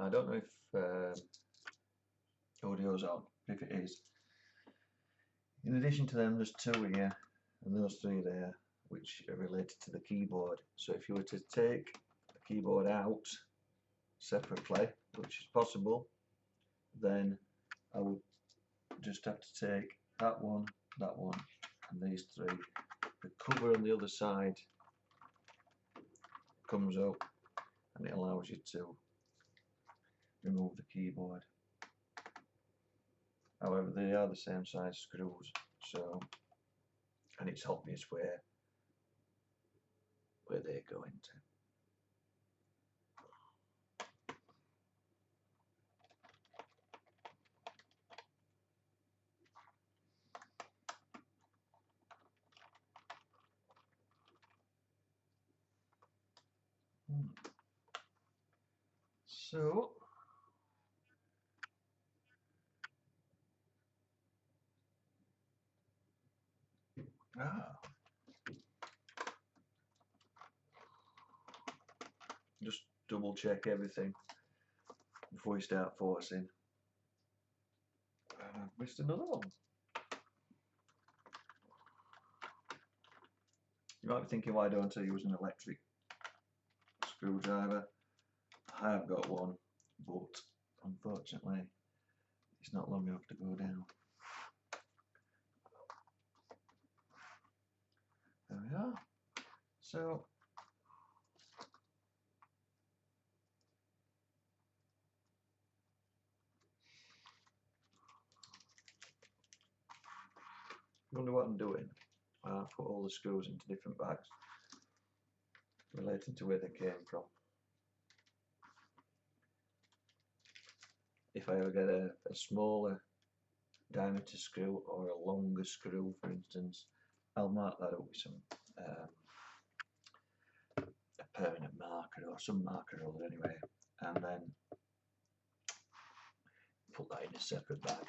I don't know if audio's on. If it is, in addition to them, there's two here and those three there, which are related to the keyboard. So if you were to take the keyboard out separately, which is possible, then I would just have to take that one, and these three. The cover on the other side comes up and it allows you to remove the keyboard. However, they are the same size screws, so, and it's obvious where they go into. So just double check everything before you start forcing. And I've missed another one. You might be thinking, why don't I use an electric screwdriver? I have got one, but unfortunately it's not long enough to go down. There we are. So you wonder what I'm doing? I've put all the screws into different bags relating to where they came from. If I ever get a smaller diameter screw or a longer screw, for instance, I'll mark that up with some a permanent marker or some marker or other anyway, and then put that in a separate bag.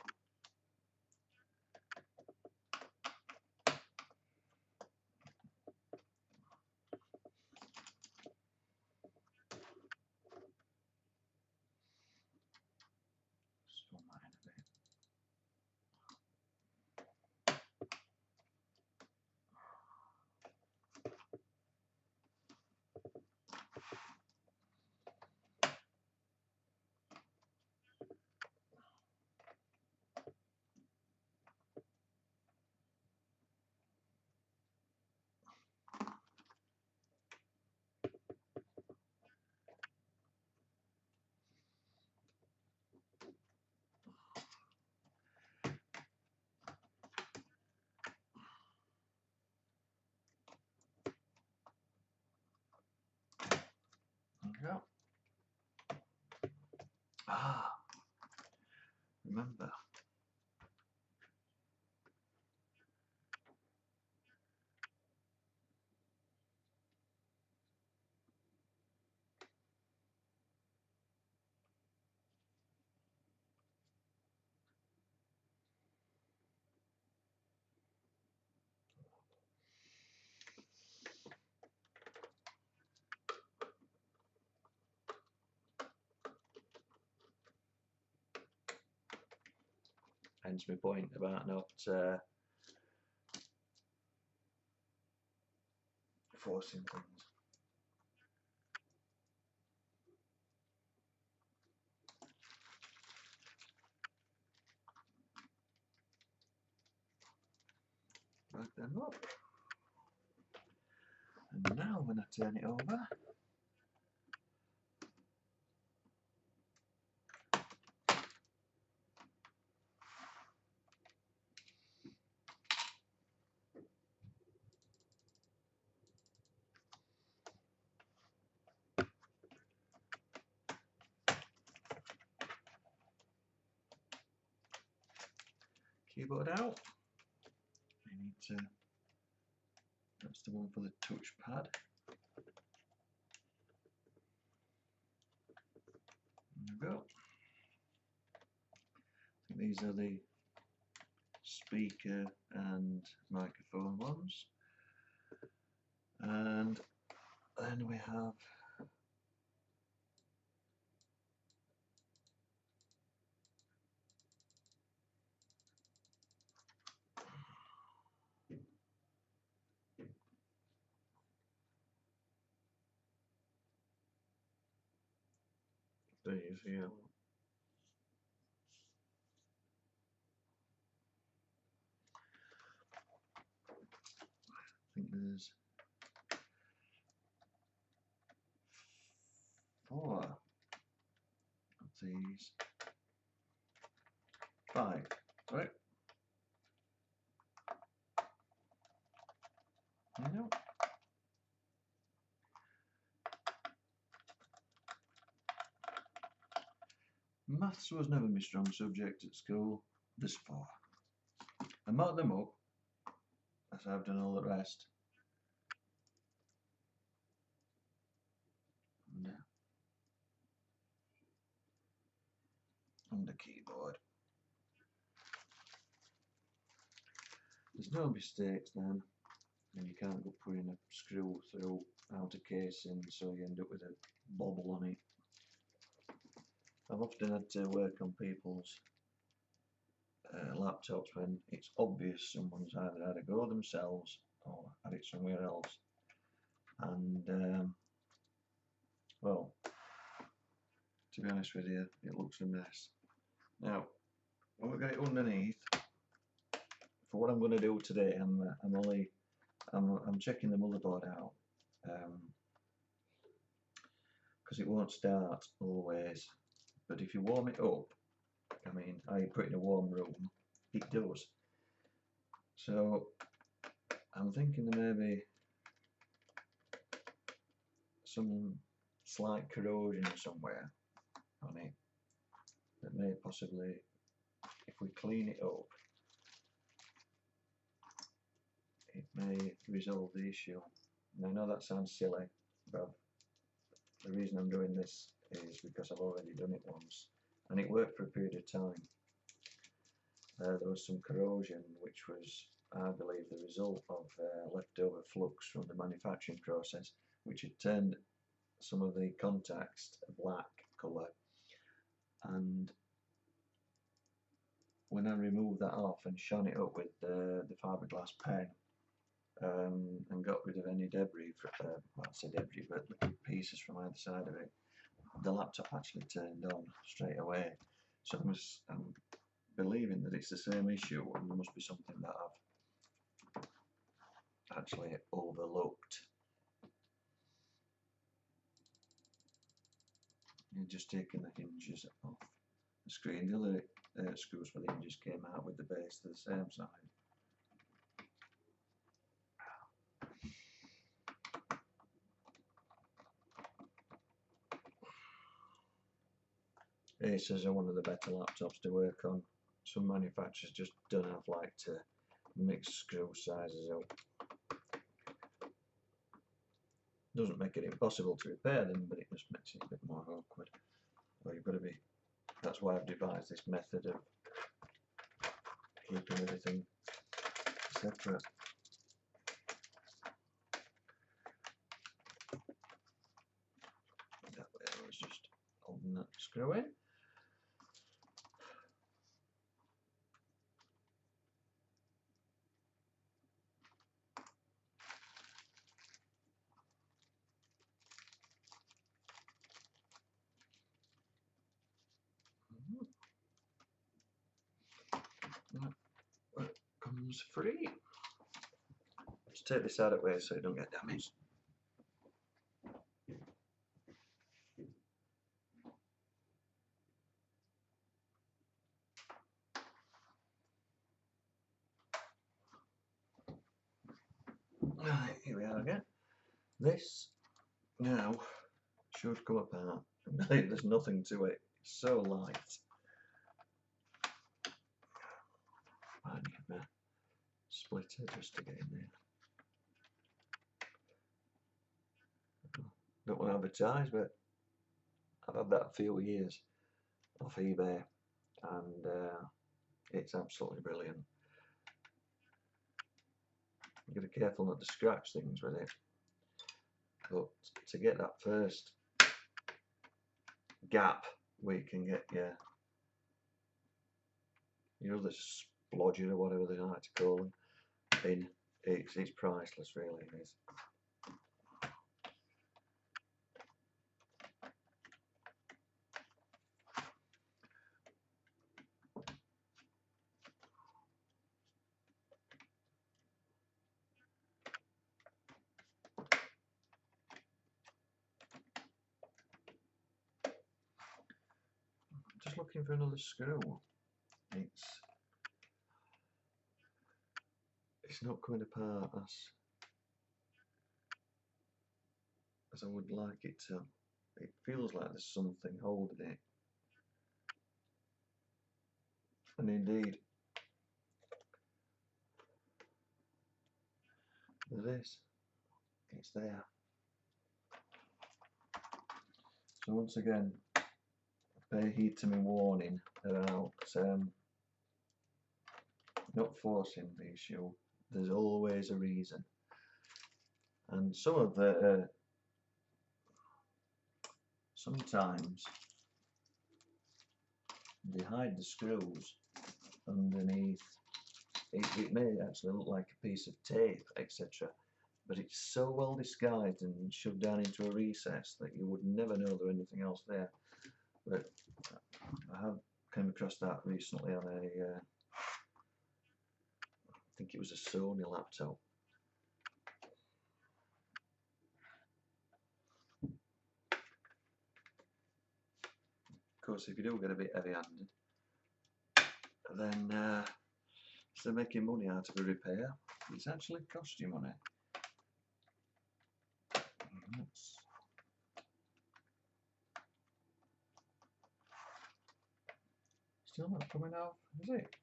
Yeah. Remember. Hence my point about not forcing things. Back them up. And now when I turn it over, keyboard out. I need to, that's the one for the touchpad. There we go. I think these are the speaker and microphone ones. And then we have underneath here. I think there's 4 of these. 5, right? No. Maths was never my strong subject at school. There's 4. I marked them up as I've done all the rest. And, on the keyboard. There's no mistakes then, and you can't go putting a screw through out of casing, so you end up with a bobble on it. I've often had to work on people's laptops when it's obvious someone's either had a go themselves or had it somewhere else, and well, to be honest with you, it looks a mess. Now, when we get it underneath, for what I'm going to do today, I'm checking the motherboard out, because it won't start always. But if you warm it up, I mean, I put it in a warm room, it does. So I'm thinking there may be some slight corrosion somewhere on it that may possibly, if we clean it up, it may resolve the issue. And I know that sounds silly, but the reason I'm doing this is because I've already done it once and it worked for a period of time. There was some corrosion which was, I believe, the result of leftover flux from the manufacturing process, which had turned some of the contacts a black colour, and when I removed that off and shone it up with the fiberglass pen, and got rid of any debris, well, I say debris, but little pieces from either side of it, the laptop actually turned on straight away. So I'm believing that it's the same issue, and there must be something that I've actually overlooked. You're just taking the hinges off the screen. The other screws for the hinges came out with the base to the same side. Acers are one of the better laptops to work on. Some manufacturers just don't have like to mix screw sizes up. Doesn't make it impossible to repair them, but it just makes it a bit more awkward. Well, you've got to be. That's why I've devised this method of keeping everything separate. That way I was just holding that screw in. That comes free. Let's take this out of the way so it don't get damaged. Right, here we are again. This now should come apart. There's nothing to it. It's so light. I need my splitter just to get in there. Don't want to advertise, but I've had that a few years off eBay, and it's absolutely brilliant. You've got to be careful not to scratch things with it, but to get that first gap where you can get your other splodger or whatever they like to call them in, it's priceless, really it is. looking for another screw. It's not coming apart as I would like it to. It feels like there's something holding it. And indeed, it's there. So once again, pay heed to my warning about not forcing the issue. There's always a reason. And some of the sometimes they hide the screws underneath. It may actually look like a piece of tape, etc. But it's so well disguised and shoved down into a recess that you would never know there's anything else there. But I have come across that recently on I think it was a Sony laptop. Of course, if you do get a bit heavy-handed, then instead of making money out of a repair, it's actually cost you money. Still not coming off, is it?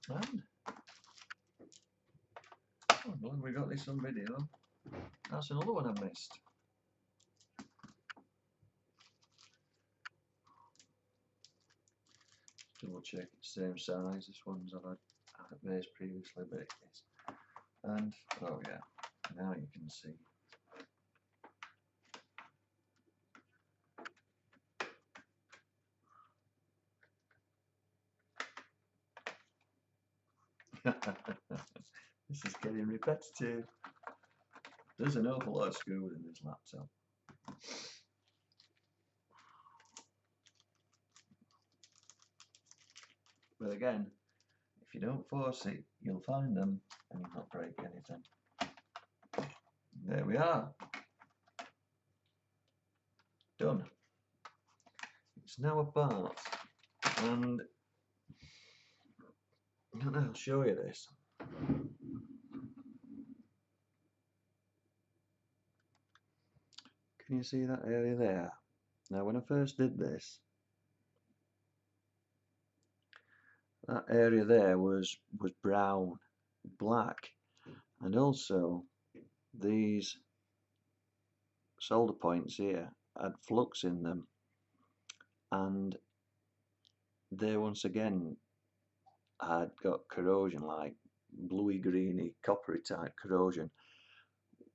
And oh, well, we got this on video. That's another one I missed. Double check it's the same size. This one's I've had base previously, but it is. And oh yeah, now you can see. This is getting repetitive. There's an awful lot of screws in this laptop. But again, if you don't force it, you'll find them and you'll not break anything. There we are. Done. It's now apart, and I'll show you this. Can you see that area there? Now when I first did this, that area there was brown, black, and also these solder points here had flux in them, and they once again had got corrosion, like bluey greeny coppery type corrosion,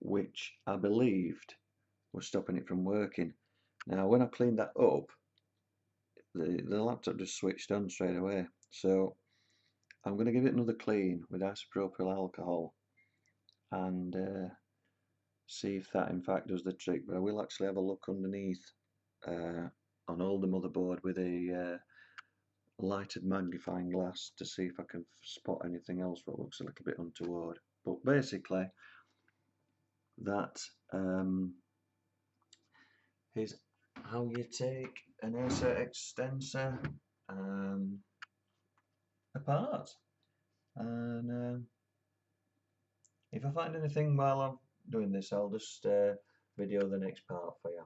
which I believed was stopping it from working. Now when I cleaned that up, the laptop just switched on straight away. So I'm going to give it another clean with isopropyl alcohol and see if that in fact does the trick. But I will actually have a look underneath on all the motherboard with a lighted magnifying glass to see if I can spot anything else that looks a little bit untoward. But basically that is how you take an Acer Extensa apart. And if I find anything while I'm doing this, I'll just video the next part for you.